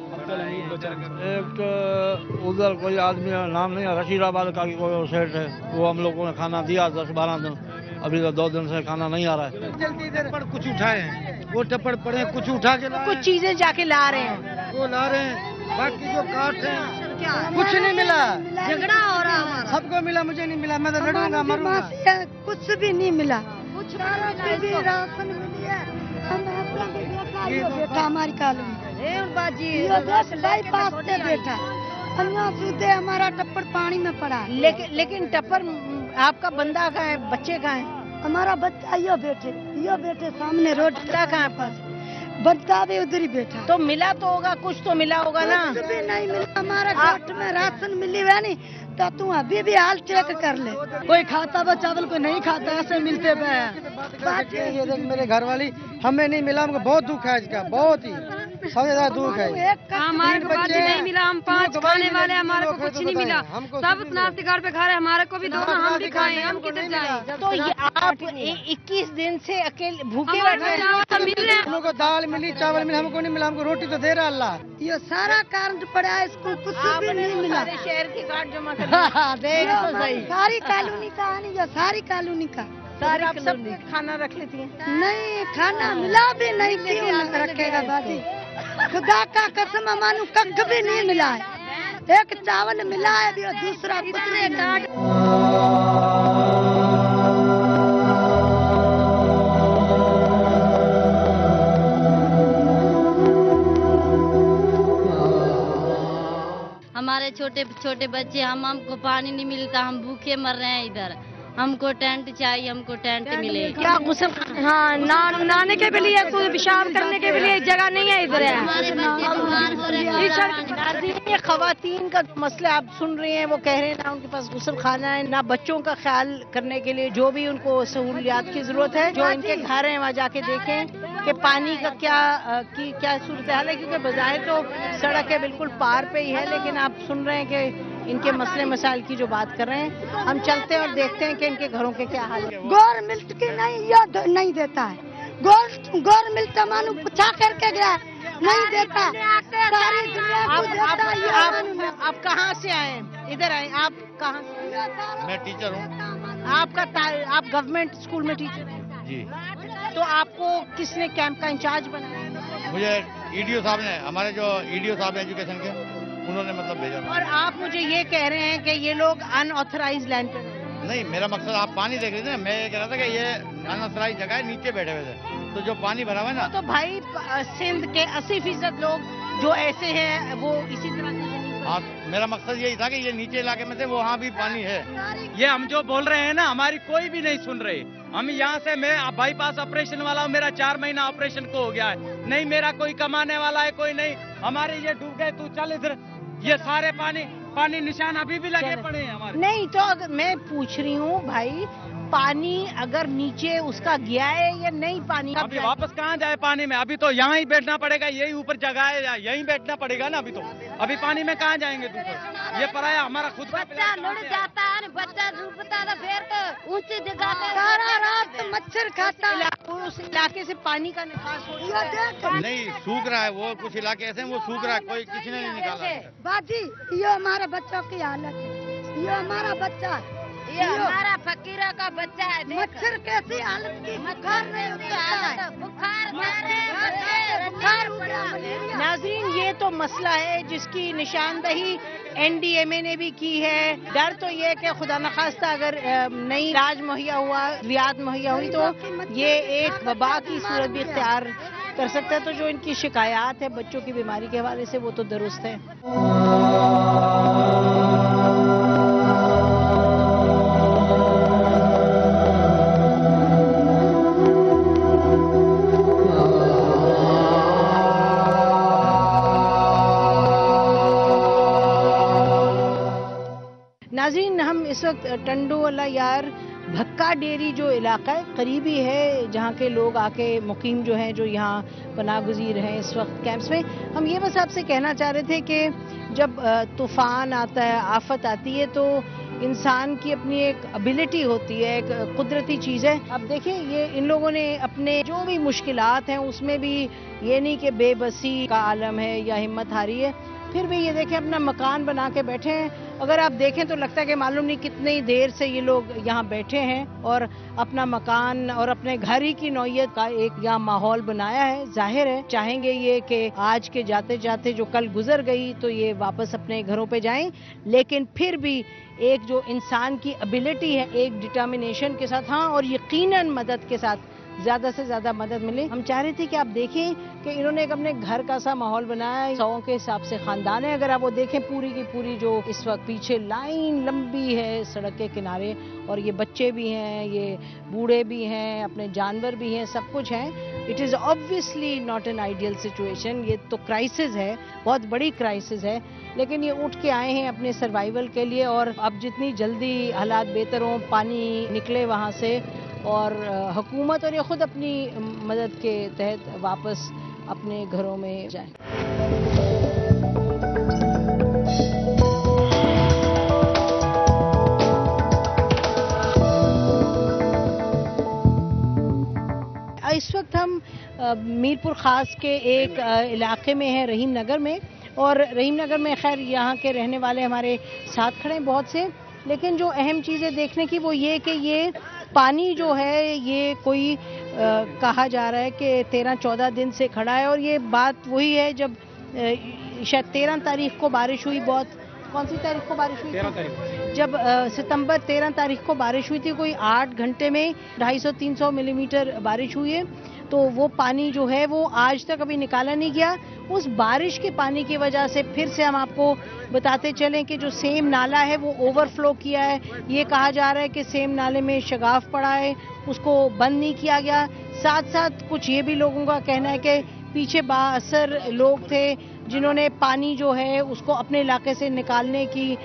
ایک ادھر کوئی آدمی نام نہیں ہے، رشید آباد کا کوئی سیٹ ہے، وہ ہم لوگوں نے کھانا دیا 10-12 دن، ابھی تو 2 دن سے کھانا نہیں آ رہا ہے. جلدی ٹپڑ کچھ اٹھائے ہیں، وہ ٹپڑ پڑے کچھ اٹھا کے کچھ چیزیں جا کے لا رہے ہیں، وہ لا رہے ہیں. باقی جو کاٹ ہیں کچھ نہیں ملا. جھگڑا ہو رہا ہے، سب کو ملا، مجھے نہیں ملا. میں تو لڑوں گا مروں گا. کچھ بھی نہیں ملا. راشن ملی ہے بیٹا ہماری کالونی بائی پاس سے بیٹھا سوتے ہمارا ٹپڑ پانی میں پڑا. لیکن ٹپر آپ کا بندہ کہاں ہے، بچے کہاں ہیں؟ ہمارا بچہ یہ بیٹھے سامنے روڈ بندہ کہاں پاس؟ بچہ بھی ادھر ہی بیٹھا. تو ملا تو ہوگا، کچھ تو ملا ہوگا نا. کچھ بھی نہیں ملا. ہمارے گھاٹ میں راشن ملی ہے نہیں تو تم ابھی بھی حال چیک کر لے. کوئی کھاتا وہ چاول کوئی نہیں کھاتا، ایسے ملتے پہ. یہ دیکھ میرے گھر والی، ہمیں نہیں ملا. ہم کو بہت دکھ ہے اس کا، بہت ہی سب سے زیادہ دکھ ہے. ہمارے کو بچے نہیں ملا، ہم 5 کھانے والے، ہمارے کو کچھ نہیں ملا. سب شناختی کارڈ پہ کھا رہے، ہمارے کو بھی دو نا، ہم بھی کھائیں، ہم کدھر جائیں. تو آپ 21 دن سے اکیلے بھوکے بیٹھے ہیں؟ ہم کو دال ملی، چاول ملی، ہم کو نہیں ملا. ہم کو روٹی تو دے رہا اللہ. یہ سارا کارڈ پڑا ہے، اس کو کچھ بھی نہیں ملا. شہر کے کارڈ جمع کر ساری کالونی کا نہیں، جو ساری کالونی کا. آپ سب کھانا رکھ لیتی ہیں؟ نہیں، کھانا ملا بھی نہیں. کیوں نہ رکھے گا باجی؟ خدا کا قسم مانو کک بھی نہیں ملا ہے. ایک چاول ملا ہے بھی، دوسرا کچھ نہیں کارڈ. ہمارے چھوٹے بچے، ہم کو پانی نہیں ملتا، ہم بھوکے مر رہے ہیں ادھر. ہم کو ٹینٹ چاہیے، ہم کو ٹینٹ ملے. کیا غسل؟ ہاں، نہانے کے لیے، کوئی پیشاب کرنے کے لیے جگہ نہیں ہے ادھر. یہ خواتین کا مسئلہ آپ سن رہے ہیں، وہ کہہ رہے ہیں نہ ان کے پاس غسل خانہ ہے، نہ بچوں کا خیال کرنے کے لیے جو بھی ان کو سہولیات کی ضرورت ہے. جو ان کے گھر ہیں وہاں جا کے دیکھیں کہ پانی کا کیا صورتحال ہے، کیونکہ بظاہر تو سڑک ہے بالکل پار پہ ہی ہے، لیکن آپ سن رہے ہیں کہ ان کے مسئلے مسائل کی جو بات کر رہے ہیں. ہم چلتے ہیں اور دیکھتے ہیں کہ ان کے گھروں کے کیا حال ہے. گورنمنٹ کی نہیں دیتا ہے. گورنمنٹ مانو پوچھا کر کے گیا نہیں دیتا. ساری دنیا کو دیتا ہے. آپ کہاں سے آئے ہیں؟ ادھر آئے. آپ کہاں سے؟ میں ٹیچر ہوں. آپ گورنمنٹ اسکول میں ٹیچر ہیں؟ جی. تو آپ کو کس نے کیمپ کا انچارج بنایا؟ مجھے EDO صاحب نے، ہمارے جو EDO صاحب ہیں ایجوکیشن کے، انہوں نے مطلب بھیجا. اور آپ مجھے یہ کہہ رہے ہیں کہ یہ لوگ ان آتھرائز لینڈ پہ نہیں. میرا مقصد آپ پانی دیکھ رہے تھے نا، میں یہ کہہ رہا تھا کہ یہ ان آتھرائز جگہ ہے، نیچے بیٹھے ہوئے تھے، تو جو پانی بھرا ہوا ہے نا. تو بھائی سندھ کے 80% لوگ جو ایسے ہیں وہ اسی طرح سے. ہاں، میرا مقصد یہی تھا کہ یہ نیچے علاقے میں تھے، وہاں بھی پانی ہے. یہ ہم جو بول رہے ہیں نا، ہماری کوئی بھی نہیں سن رہے. ہم یہاں سے، میں بائی پاس آپریشن والا ہوں، میرا 4 مہینہ آپریشن کو ہو گیا ہے. نہیں میرا کوئی کمانے والا ہے، کوئی نہیں. ہمارے یہ ڈوب گئے، تو چل ادھر. یہ سارے پانی نشان ابھی بھی لگے پڑے ہیں ہمارے. نہیں تو میں پوچھ رہی ہوں بھائی، پانی اگر نیچے اس کا گیا ہے یا نہیں پانی؟ ابھی واپس کہاں جائے پانی میں؟ ابھی تو یہاں ہی بیٹھنا پڑے گا، یہی اوپر جگہ ہے، یہیں بیٹھنا پڑے گا نا. ابھی پانی میں کہاں جائیں گے؟ یہ پرایا ہمارا خود کا بچہ لڑ جاتا ہے، بچہ ڈوبتا ہے، پھر تو اونچی جگہ پہ سارا رات मच्छर खाता है। उस इलाके से पानी का निकास हो रहा है। नहीं सूख रहा है, वो कुछ इलाके ऐसे हैं वो सूख रहा है, कोई किसी ने नहीं निकाला है। बाजी ये हमारे बच्चों की हालत है, ये हमारा बच्चा है, ये हमारा फकीरा का बच्चा है। मच्छर कैसी हालत की, बुखार नहीं उतरता है, बुखार नाजरीन, ये तो मसला है जिसकी निशानदही NDMA ने भी की है। डर तो ये कि खुदा न खास्ता अगर नई इलाज मुहैया हुआ, रियायत मुहैया हुई तो ये एक वबा की सूरत भी इख्तियार कर सकता है। तो जो इनकी शिकायत है बच्चों की बीमारी के हवाले से वो तो दुरुस्त है। नाज़रीन, हम इस वक्त टंडो वाला यार भक्का डेरी जो इलाका है करीबी है, जहाँ के लोग आके मुकीम जो हैं, जो यहाँ पनाह गुज़ीर हैं इस वक्त कैंप्स में। हम ये बस आपसे कहना चाह रहे थे कि जब तूफ़ान आता है, आफत आती है, तो इंसान की अपनी एक एबिलिटी होती है, एक कुदरती चीज़ है। अब देखिए, ये इन लोगों ने अपने जो भी मुश्किलात हैं उसमें भी ये नहीं कि बेबसी का आलम है या हिम्मत हारी है, फिर भी ये देखें अपना मकान बना के बैठे हैं। अगर आप देखें तो लगता है कि मालूम नहीं कितनी देर से ये लोग यहाँ बैठे हैं और अपना मकान और अपने घर ही की नौयत का एक यहाँ माहौल बनाया है। जाहिर है चाहेंगे ये कि आज के जाते जाते जो कल गुजर गई तो ये वापस अपने घरों पे जाएं, लेकिन फिर भी एक जो इंसान की एबिलिटी है, एक डिटर्मिनेशन के साथ, हाँ, और यकीनन मदद के साथ ज़्यादा से ज़्यादा मदद मिले। हम चाह रहे थे कि आप देखें कि इन्होंने एक अपने घर का सा माहौल बनाया है। 100 के हिसाब से ख़ानदान है। अगर आप वो देखें पूरी की पूरी जो इस वक्त पीछे लाइन लंबी है सड़क के किनारे, और ये बच्चे भी हैं, ये बूढ़े भी हैं, अपने जानवर भी हैं, सब कुछ हैं। It is obviously not an ideal situation. ये तो क्राइसिस है, बहुत बड़ी क्राइसिस है, लेकिन ये उठ के आए हैं अपने सर्वाइवल के लिए। और अब जितनी जल्दी हालात बेहतर हों, पानी निकले वहाँ से, और हुकूमत और ये खुद अपनी मदद के तहत वापस अपने घरों में जाएं। इस वक्त हम मीरपुर खास के एक इलाके में हैं, रहीम नगर में। और रहीम नगर में खैर यहाँ के रहने वाले हमारे साथ खड़े हैं बहुत से, लेकिन जो अहम चीज़ें देखने की वो ये कि ये पानी जो है ये कोई कहा जा रहा है कि 13-14 दिन से खड़ा है। और ये बात वही है जब शायद 13 तारीख को बारिश हुई, बहुत, कौन सी तारीख को बारिश हुई? 13 तारीख। जब सितंबर 13 तारीख को बारिश हुई थी, कोई 8 घंटे में 250-300 मिलीमीटर बारिश हुई है। तो वो पानी जो है वो आज तक अभी निकाला नहीं गया। उस बारिश के पानी की वजह से फिर से हम आपको बताते चलें कि जो सेम नाला है वो ओवरफ्लो किया है। ये कहा जा रहा है कि सेम नाले में शगाफ पड़ा है, उसको बंद नहीं किया गया। साथ साथ कुछ ये भी लोगों का कहना है कि पीछे बाअसर लोग थे जिन्होंने पानी जो है उसको अपने इलाके से निकालने की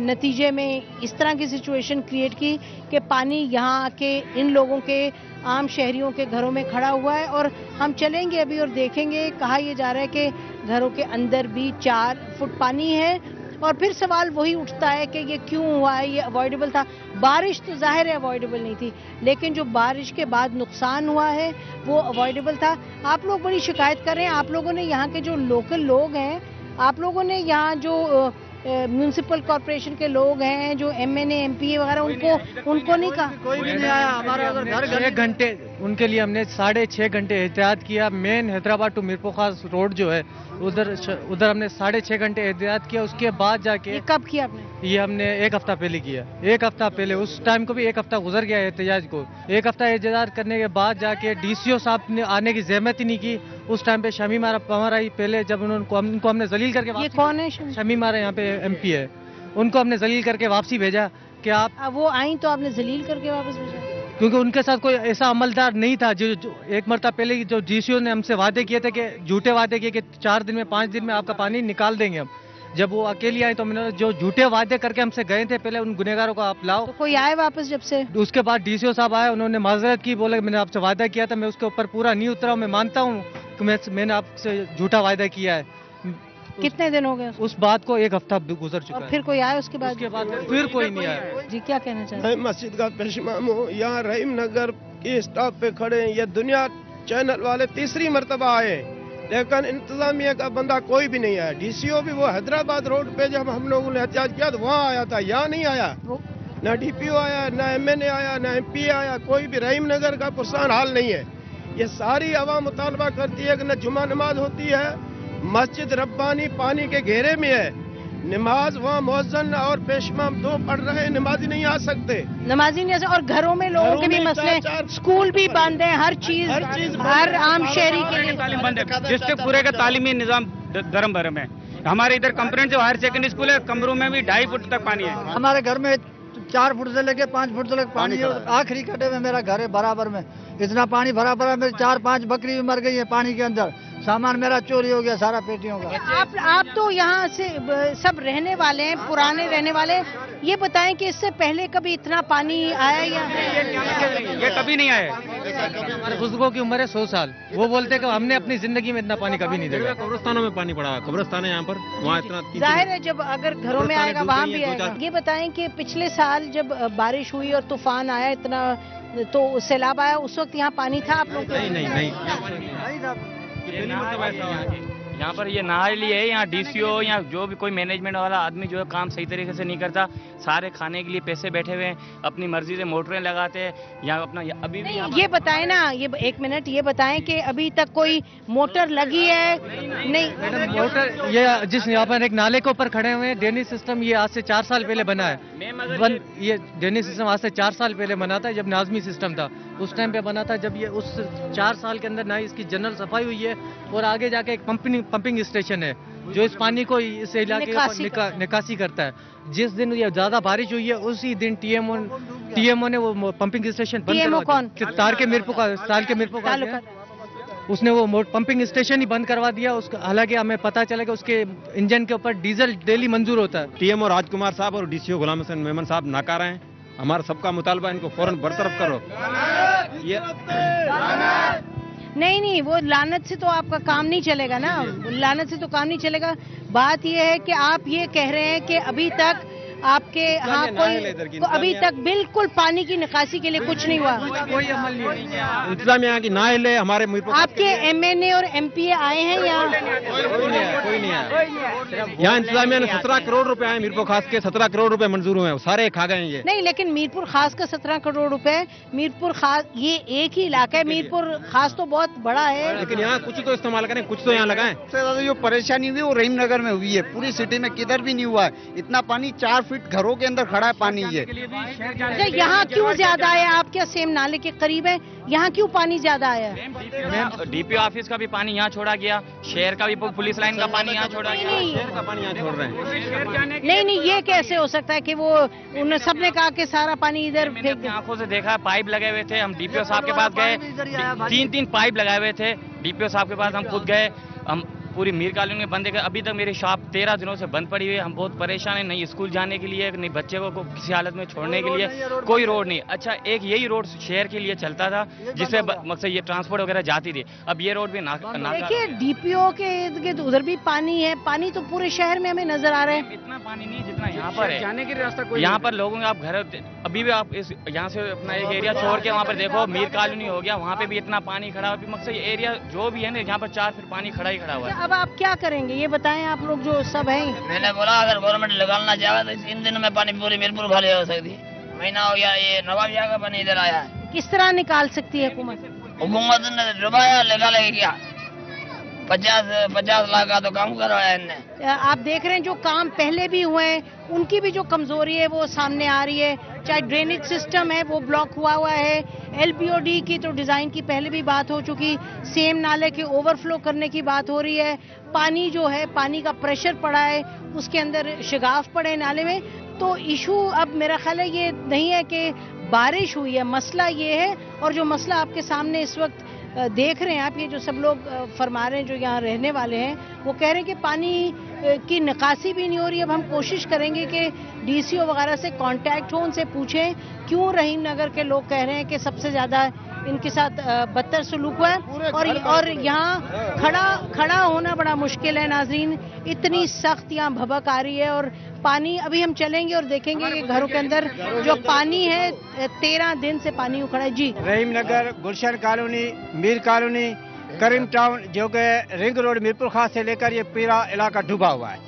नतीजे में इस तरह की सिचुएशन क्रिएट की कि पानी यहाँ के इन लोगों के आम शहरियों के घरों में खड़ा हुआ है। और हम चलेंगे अभी और देखेंगे, कहा यह जा रहा है कि घरों के अंदर भी 4 फुट पानी है। और फिर सवाल वही उठता है कि ये क्यों हुआ है, ये अवॉइडेबल था। बारिश तो जाहिर है अवॉइडेबल नहीं थी, लेकिन जो बारिश के बाद नुकसान हुआ है वो अवॉइडेबल था। आप लोग बड़ी शिकायत कर रहे हैं, आप लोगों ने यहाँ के जो लोकल लोग हैं, आप लोगों ने यहाँ जो म्यूनिसिपल कॉर्पोरेशन के लोग हैं, जो MNA MPA वगैरह, उनको नहीं कहा? कोई भी नहीं आया हमारा घर 6 घंटे उनके लिए हमने 6.5 घंटे एहतियात किया। मेन हैदराबाद टू मीरपुर खास रोड जो है उधर हमने 6.5 घंटे एहतियात किया। उसके बाद जाके ये कब किया आपने? ये हमने 1 हफ्ता पहले किया, 1 हफ्ता पहले। उस टाइम को भी 1 हफ्ता गुजर गया एहतियात को। 1 हफ्ता एहतियात करने के बाद जाके DCO साहब ने आने की जहमत ही नहीं की। उस टाइम पे शमीम आरा आई पहले, जब उनको हमने जलील करके, ये कौन है? शमीम आरा यहाँ पे MP है, उनको हमने जलील करके वापसी भेजा कि आप वो आई तो आपने जलील करके वापस भेजा, क्योंकि उनके साथ कोई ऐसा अमलदार नहीं था। जो एक मरतबा पहले जो DCO ने हमसे वादे किए थे कि झूठे वादे किए कि 4 दिन में 5 दिन में आपका पानी निकाल देंगे हम। जब वो अकेली आई तो मैंने जो झूठे वादे करके हमसे गए थे, पहले उन गुनहगारों को आप लाओ। तो कोई आए वापस जब से? उसके बाद DCO साहब आए, उन्होंने माजरत की, बोले मैंने आपसे वादा किया था, मैं उसके ऊपर पूरा नहीं उतरा हूँ, मैं मानता हूँ कि मैंने आपसे झूठा वादा किया है। कितने दिन हो गए उस बात को? 1 हफ्ता गुजर चुका है। फिर कोई आया उसके बाद? फिर कोई नहीं आया। जी क्या कहना चाहते हैं? मैं मस्जिद का पेशमाम हूँ। यहाँ रहीम नगर कि स्टॉप पे खड़े हैं। ये दुनिया चैनल वाले तीसरी मर्तबा आए, लेकिन इंतजामिया का बंदा कोई भी नहीं आया। डीसीओ भी वो हैदराबाद रोड पे जब हम लोगों ने एहतियात किया तो वहाँ आया था, यहाँ नहीं आया। ना डीपीओ आया, ना एमएनए आया, ना एमपी आया, कोई भी। रहीम नगर का पुरसान हाल नहीं है। ये सारी आवाम मुतालबा करती है कि न जुमा नमाज होती है, मस्जिद रब्बानी पानी के घेरे में है, नमाज वहाँ मुअज्जिन और पेशमाम दो पढ़ रहे हैं, नमाजी नहीं आ सकते। नमाजी नहीं आ सकते। और घरों में लोगों के भी मसले, स्कूल भी बंद है, हर चीज हर आम शहरी के लिए तालीम बंद है। डिस्ट्रिक्ट पूरे का तालीमी निजाम धर्म भरम है। हमारे इधर कंप्रेंट जो हायर सेकेंडरी स्कूल है, कमरों में भी 2.5 फुट तक पानी है। हमारे घर में 4 फुट से लेके 5 फुट तक पानी है। आखिरी कटे में मेरा घर है, बराबर में इतना पानी भरा भरा, मेरी 4-5 बकरी भी मर गई है पानी के अंदर। सामान मेरा चोरी हो गया सारा, पेटियों का। आप तो यहाँ से सब रहने वाले हैं, पुराने रहने वाले। ये बताएं कि इससे पहले कभी इतना पानी आया या ये कभी नहीं आया। हमारे बुजुर्गों की उम्र है 100 साल, वो बोलते हैं कि हमने अपनी जिंदगी में इतना पानी कभी नहीं देखा। कब्रिस्तानों में पानी पड़ा, कब्रिस्तान है यहाँ पर, वहाँ इतना जाहिर है जब अगर घरों में आएगा वहाँ भी आएगा। ये बताएं कि पिछले साल जब बारिश हुई और तूफान आया इतना, तो सैलाब आया, उस वक्त यहाँ पानी था आप लोग? नहीं। यहाँ पर ये नाली है, यहाँ डीसीओ या जो भी कोई मैनेजमेंट वाला आदमी जो है काम सही तरीके से नहीं करता। सारे खाने के लिए पैसे बैठे हुए हैं, अपनी मर्जी से मोटरें लगाते हैं यहाँ अपना। अभी भी ये बताएं ना, ये 1 मिनट ये बताएं कि अभी तक कोई मोटर लगी है? नहीं मैडम, मोटर ये जिस यहाँ पर एक नाले के ऊपर खड़े हुए हैं, ड्रेनेज सिस्टम ये आज से 4 साल पहले बना है। ये ड्रेनेज सिस्टम आज से 4 साल पहले बना था, जब नाजमी सिस्टम था उस टाइम पे बना था। जब ये उस 4 साल के अंदर ना इसकी जनरल सफाई हुई है, और आगे जाके एक पंपिंग स्टेशन है जो इस पानी को इस इलाके का निकासी करता है। जिस दिन ये ज्यादा बारिश हुई है उसी दिन टीएमओ ने वो पंपिंग स्टेशन बंद करवा दिया। तार के मिरपुर का उसने वो पंपिंग स्टेशन ही बंद करवा दिया। हालांकि हमें पता चला कि उसके इंजन के ऊपर डीजल डेली मंजूर होता है। टीएमओ राजकुमार साहब और डीसीओ गुलाम हसन मेमन साहब नाकारा हैं। हमारा सबका मुतालबा इनको फौरन बरतरफ करो। नहीं, वो लानत से तो आपका काम नहीं चलेगा ना, लानत से तो काम नहीं चलेगा। बात ये है कि आप ये कह रहे हैं कि अभी तक आपके यहाँ कोई अभी तक बिल्कुल पानी की निकासी के लिए कुछ नहीं हुआ, कोई अमल नहीं हुआ। इंतजाम यहाँ की ना हिले। हमारे आपके एमएनए और एमपीए आए हैं यहाँ? कोई नहीं आया। यहाँ इंतजामिया ने 17 करोड़ रुपए आए मीरपुर खास के, 17 करोड़ रुपए मंजूर हुए हैं, सारे खा गए ये। नहीं, लेकिन मीरपुर खास का 17 करोड़ रुपए, मीरपुर खास ये एक ही इलाका है, मीरपुर खास तो बहुत बड़ा है। लेकिन यहाँ कुछ तो इस्तेमाल करें, कुछ तो यहाँ लगाएं। सबसे ज्यादा जो परेशानी हुई वो रहीम नगर में हुई है, पूरी सिटी में किधर भी नहीं हुआ है। इतना पानी 4 फीट घरों के अंदर खड़ा है पानी। ये अच्छा, यहाँ क्यों ज्यादा आया? आप क्या सेम नाले के करीब है, यहाँ क्यों पानी ज्यादा आया? डीपीओ ऑफिस का भी पानी यहाँ छोड़ा गया, शहर का भी पुलिस लाइन का पानी यहाँ छोड़ा गया। शहर का पानी यहाँ छोड़ रहे हैं। नहीं, ये कैसे हो सकता है कि वो उन सबने कहा कि सारा पानी इधर फेंक? आंखों से देखा, पाइप लगे हुए थे। हम डीपीओ साहब के पास गए, 3 पाइप लगाए हुए थे। डीपीओ साहब के पास हम खुद गए, हम पूरी मीर कॉलोनी में बंद है। अभी तक मेरी शॉप 13 दिनों से बंद पड़ी हुई है। हम बहुत परेशान हैं, नहीं स्कूल जाने के लिए, नहीं बच्चे को किसी हालत में छोड़ने के लिए कोई रोड नहीं। अच्छा, एक यही रोड शहर के लिए चलता था जिससे मकसद ये ट्रांसपोर्ट वगैरह जाती थी। अब ये रोड भी देखिए, डीपीओ के इर्द गिर्द उधर भी पानी है। पानी तो पूरे शहर में हमें नजर आ रहा है। इतना पानी नहीं जितना यहाँ पर है। जाने के रास्ता कोई यहाँ पर लोगों के, आप घर अभी भी आप इस यहाँ से अपना एक एरिया छोड़ के वहाँ पर देखो, मीर कॉलोनी हो गया, वहाँ पे भी इतना पानी खड़ा हुआ। मकसद ये एरिया जो भी है ना, यहाँ पर 4 फीट पानी खड़ा ही खड़ा हुआ है। अब आप क्या करेंगे ये बताएं, आप लोग जो सब हैं? मैंने बोला अगर गवर्नमेंट निकालना चाहे तो 3 दिन में पानी पूरी मीरपुर खाली हो सकती है। महीना हो गया ये नवाबिया का पानी इधर आया है। किस तरह निकाल सकती है हुकूमत? हुकूमत ने डुबाया, निकालेगी क्या? 50 लाख का तो काम करवाया इनने। आप देख रहे हैं जो काम पहले भी हुए हैं उनकी भी जो कमजोरी है वो सामने आ रही है। चाहे ड्रेनेज सिस्टम है वो ब्लॉक हुआ है, एलपीओडी की तो डिजाइन की पहले भी बात हो चुकी, सेम नाले के ओवरफ्लो करने की बात हो रही है। पानी जो है, पानी का प्रेशर पड़ा है, उसके अंदर शिगाफ पड़े नाले में। तो इशू अब मेरा ख्याल है ये नहीं है कि बारिश हुई है, मसला ये है। और जो मसला आपके सामने इस वक्त देख रहे हैं आप, ये जो सब लोग फरमा रहे हैं जो यहाँ रहने वाले हैं, वो कह रहे हैं कि पानी की निकासी भी नहीं हो रही। अब हम कोशिश करेंगे कि डीसीओ वगैरह से कांटेक्ट हो, उनसे पूछें क्यों रहीम नगर के लोग कह रहे हैं कि सबसे ज़्यादा इनके साथ बदतर सलूक हुआ है और यहाँ खड़ा होना बड़ा मुश्किल है नाजरीन, इतनी सख्त यहाँ भभक आ रही है। और पानी अभी हम चलेंगे और देखेंगे कि घरों के अंदर जो पानी है 13 दिन से पानी उखड़ा है। जी, रहीम नगर, गुलशन कॉलोनी, मीर कॉलोनी, करीम टाउन, जो कि रिंग रोड मीरपुर खास से लेकर ये पूरा इलाका डूबा हुआ है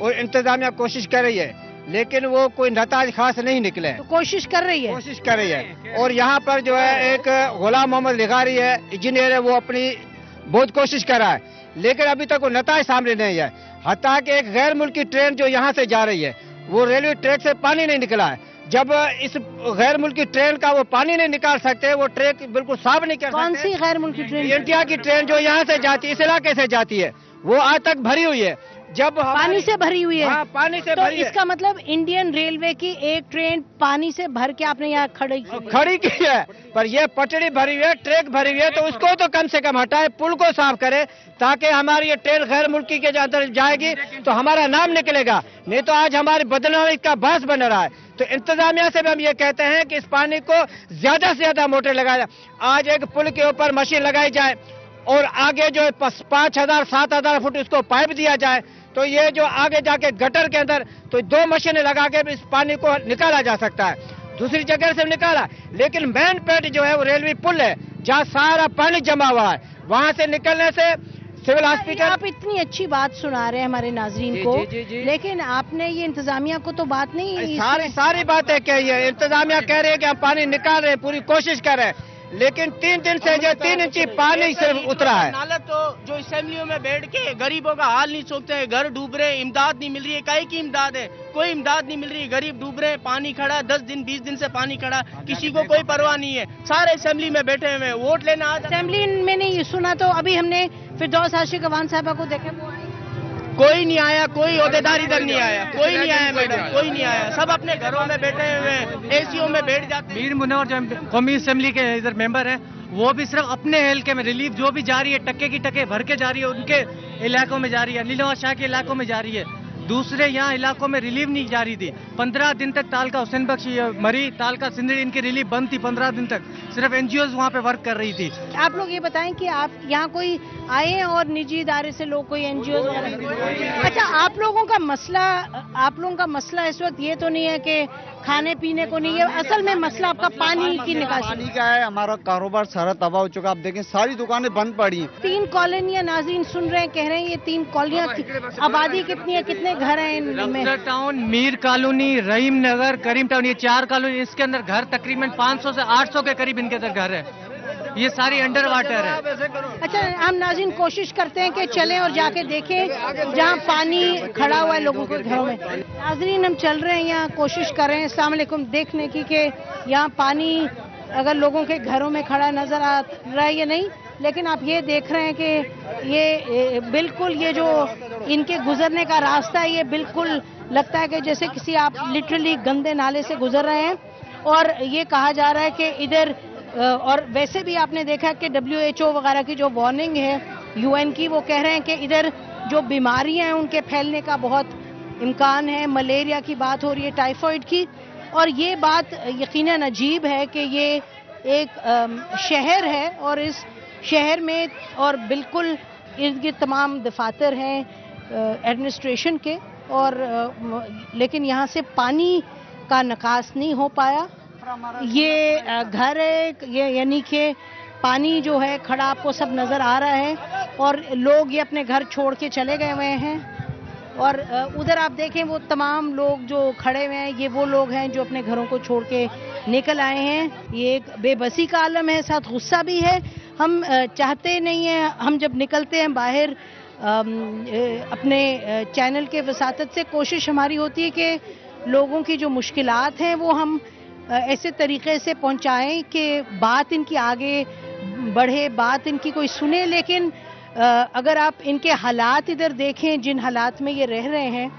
और इंतजामिया कोशिश कर रही है, लेकिन वो कोई नताज खास नहीं निकले। तो कोशिश कर रही है और यहाँ पर जो है एक गुलाम मोहम्मद लिगारी है, इंजीनियर है, वो अपनी बहुत कोशिश कर रहा है, लेकिन अभी तक वो नताज सामने नहीं है। हत्ता कि एक गैर मुल्की ट्रेन जो यहाँ से जा रही है, वो रेलवे ट्रैक से पानी नहीं निकला है। जब इस गैर मुल्की ट्रेन का वो पानी नहीं निकाल सकते, वो ट्रैक बिल्कुल साफ नहीं कर सकते। कौन सी गैर मुल्की ट्रेन? इंडिया की ट्रेन जो यहाँ से जाती है, इस इलाके से जाती है, वो आज तक भरी हुई है। जब पानी से भरी हुई है? हाँ, पानी से तो भरी है। इसका मतलब इंडियन रेलवे की एक ट्रेन पानी से भर के आपने यहाँ खड़ी की है, पर ये पटड़ी भरी हुई है, ट्रैक भरी हुई है, तो उसको तो कम से कम हटाए, पुल को साफ करे, ताकि हमारी ये ट्रेन गैर मुल्की के अंदर जाएगी तो हमारा नाम निकलेगा, नहीं तो आज हमारी बदनामी का बास बन रहा है। तो इंतजामिया से भी हम ये कहते हैं कि इस पानी को ज्यादा से ज्यादा मोटर लगाया, आज एक पुल के ऊपर मशीन लगाई जाए और आगे जो 5,000-7,000 फुट उसको पाइप दिया जाए, तो ये जो आगे जाके गटर के अंदर तो 2 मशीनें लगा के इस पानी को निकाला जा सकता है। दूसरी जगह से निकाला, लेकिन मेन पेट जो है वो रेलवे पुल है, जहाँ सारा पानी जमा हुआ है, वहां से निकलने से सिविल हॉस्पिटल। आप इतनी अच्छी बात सुना रहे हैं हमारे नाजरीन को, लेकिन आपने ये इंतजामिया को तो बात नहीं, सारी बातें कही है। इंतजामिया कह रहे हैं कि हम पानी निकाल रहे हैं, पूरी कोशिश कर रहे हैं, लेकिन 3 दिन से जो 3 इंची पानी सिर्फ उतरा है। नाला तो जो असेंबलियों में बैठ के गरीबों का हाल नहीं सोचते हैं, घर डूब रहे, इमदाद नहीं मिल रही है, काहे की इमदाद है, कोई इमदाद नहीं मिल रही है, गरीब डूब रहे, पानी खड़ा 10 दिन 20 दिन से पानी खड़ा, किसी को कोई परवाह नहीं है, सारे असेंबली में बैठे हुए हैं, वोट लेना। असेंबली में नहीं सुना तो अभी हमने फिरदौस आशिक अवान साहबा को देखे, कोई नहीं आया, कोई ओहदेदार इधर नहीं आया, कोई नहीं आया मैडम, कोई नहीं आया, सब अपने घरों में बैठे हुए हैं, एसीओ में बैठ जाते हैं। मीर मुनव्वर जो कौमी असेंबली के इधर मेंबर हैं, वो भी सिर्फ अपने हल्के में रिलीफ जो भी जा रही है, टक्के की टक्के भर के जा रही है, उनके इलाकों में जा रही है, अली नवाज शाह के इलाकों में जा रही है, दूसरे यहाँ इलाकों में रिलीफ नहीं जा रही थी। 15 दिन तक तालका हुसैन बख्श मरी, तालका सिंदड़ी, इनकी रिलीफ बंद थी 15 दिन तक, सिर्फ एनजीओ वहाँ पे वर्क कर रही थी। आप लोग ये बताएं कि आप यहाँ कोई आए हैं और निजी इदारे से लोग कोई एनजीओ? अच्छा, आप लोगों का मसला इस वक्त ये तो नहीं है कि खाने पीने को नहीं है, असल में मसला आपका पानी की निकासी। पानी का है, हमारा कारोबार सारा तबाह हो चुका। आप देखें सारी दुकानें बंद पड़ी हैं। 3 कॉलोनियां नाज़रीन सुन रहे हैं, कह रहे हैं ये 3 कॉलोनियां, आबादी कितनी है, कितने घर हैं इनमें? टाउन, मीर कॉलोनी, रहीम नगर, करीम टाउन, ये 4 कॉलोनी, इसके अंदर घर तकरीबन 500 से 800 के करीब इनके अंदर घर है, ये सारी अंडर वाटर है। अच्छा, हम नाज़रीन कोशिश करते हैं कि चलें और जाके देखें जहां पानी खड़ा हुआ है लोगों के घरों में। नाज़रीन, हम चल रहे हैं यहाँ, कोशिश कर रहे हैं अस्सलाम वालेकुम देखने की कि यहाँ पानी अगर लोगों के घरों में खड़ा नजर आ रहा है या नहीं, लेकिन आप ये देख रहे हैं कि ये बिल्कुल ये जो इनके गुजरने का रास्ता है, ये बिल्कुल लगता है कि जैसे किसी आप लिटरली गंदे नाले से गुजर रहे हैं। और ये कहा जा रहा है कि इधर, और वैसे भी आपने देखा कि WHO वगैरह की जो वार्निंग है UN की, वो कह रहे हैं कि इधर जो बीमारियां हैं उनके फैलने का बहुत इम्कान है। मलेरिया की बात हो रही है, टाइफाइड की, और ये बात यकीनन अजीब है कि ये एक शहर है और इस शहर में और बिल्कुल इनके तमाम दफातर हैं एडमिनिस्ट्रेशन के, और लेकिन यहाँ से पानी का निकास नहीं हो पाया। ये घर है, ये यानी कि पानी जो है खड़ा आपको सब नज़र आ रहा है, और लोग ये अपने घर छोड़ के चले गए हुए हैं। और उधर आप देखें वो तमाम लोग जो खड़े हुए हैं, ये वो लोग हैं जो अपने घरों को छोड़ के निकल आए हैं। ये एक बेबसी का आलम है, साथ गुस्सा भी है। हम चाहते नहीं हैं, हम जब निकलते हैं बाहर अपने चैनल के वसातत से कोशिश हमारी होती है कि लोगों की जो मुश्किलात हैं वो हम ऐसे तरीके से पहुंचाएं कि बात इनकी आगे बढ़े, बात इनकी कोई सुने। लेकिन अगर आप इनके हालात इधर देखें, जिन हालात में ये रह रहे हैं,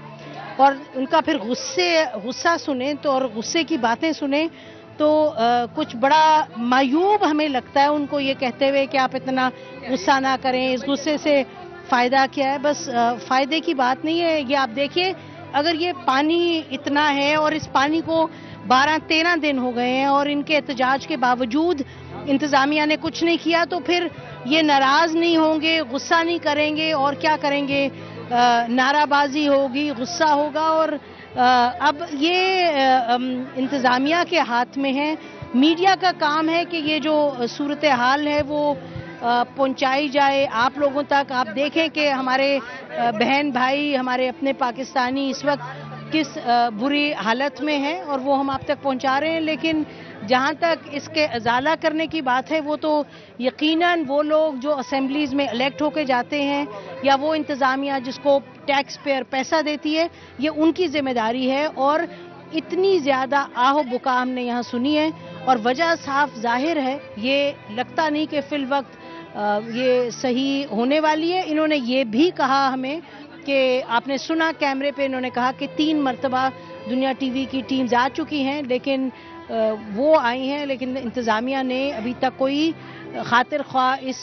और उनका फिर गुस्सा सुने तो, और गुस्से की बातें सुने तो कुछ बड़ा मायूब हमें लगता है उनको ये कहते हुए कि आप इतना गुस्सा ना करें, इस गुस्से से फ़ायदा क्या है। बस फ़ायदे की बात नहीं है। ये आप देखिए, अगर ये पानी इतना है और इस पानी को 12-13 दिन हो गए हैं और इनके एहतजाज के बावजूद इंतजामिया ने कुछ नहीं किया तो फिर ये नाराज नहीं होंगे, गुस्सा नहीं करेंगे और क्या करेंगे, नाराबाजी होगी, गुस्सा होगा। और अब ये इंतजामिया के हाथ में है। मीडिया का काम है कि ये जो सूरत हाल है वो पहुंचाई जाए आप लोगों तक। आप देखें कि हमारे बहन भाई, हमारे अपने पाकिस्तानी इस वक्त किस बुरी हालत में हैं और वो हम आप तक पहुंचा रहे हैं। लेकिन जहां तक इसके अजाला करने की बात है, वो तो यकीनन वो लोग जो असेंबलीज में इलेक्ट होके जाते हैं या वो इंतजामिया जिसको टैक्स पेयर पैसा देती है, ये उनकी जिम्मेदारी है। और इतनी ज़्यादा आहो बुका हमने यहाँ सुनी है और वजह साफ जाहिर है, ये लगता नहीं कि फिल वक्त ये सही होने वाली है। इन्होंने ये भी कहा हमें कि आपने सुना कैमरे पे, इन्होंने कहा कि 3 मरतबा दुनिया टीवी की टीम्स आ चुकी हैं, लेकिन वो आई हैं, लेकिन इंतज़ामिया ने अभी तक कोई खातिर ख्वाह इस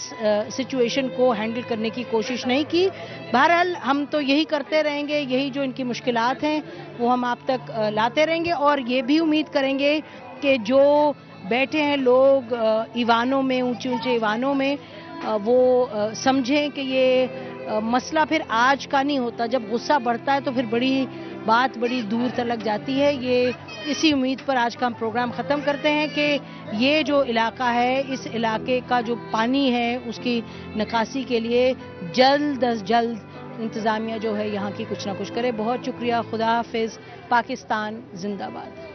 सिचुएशन को हैंडल करने की कोशिश नहीं की। बहरहाल हम तो यही करते रहेंगे, यही जो इनकी मुश्किलात हैं वो हम आप तक लाते रहेंगे और ये भी उम्मीद करेंगे कि जो बैठे हैं लोग ईवानों में, ऊंचे ऊंचे ईवानों में, वो समझें कि ये मसला फिर आज का नहीं होता। जब गुस्सा बढ़ता है तो फिर बात बड़ी दूर तलक जाती है। ये इसी उम्मीद पर आज का हम प्रोग्राम ख़त्म करते हैं कि ये जो इलाका है, इस इलाके का जो पानी है उसकी निकासी के लिए जल्द अज जल्द इंतज़ामिया जो है यहाँ की कुछ ना कुछ करे। बहुत शुक्रिया। खुदा हाफिज़। पाकिस्तान जिंदाबाद।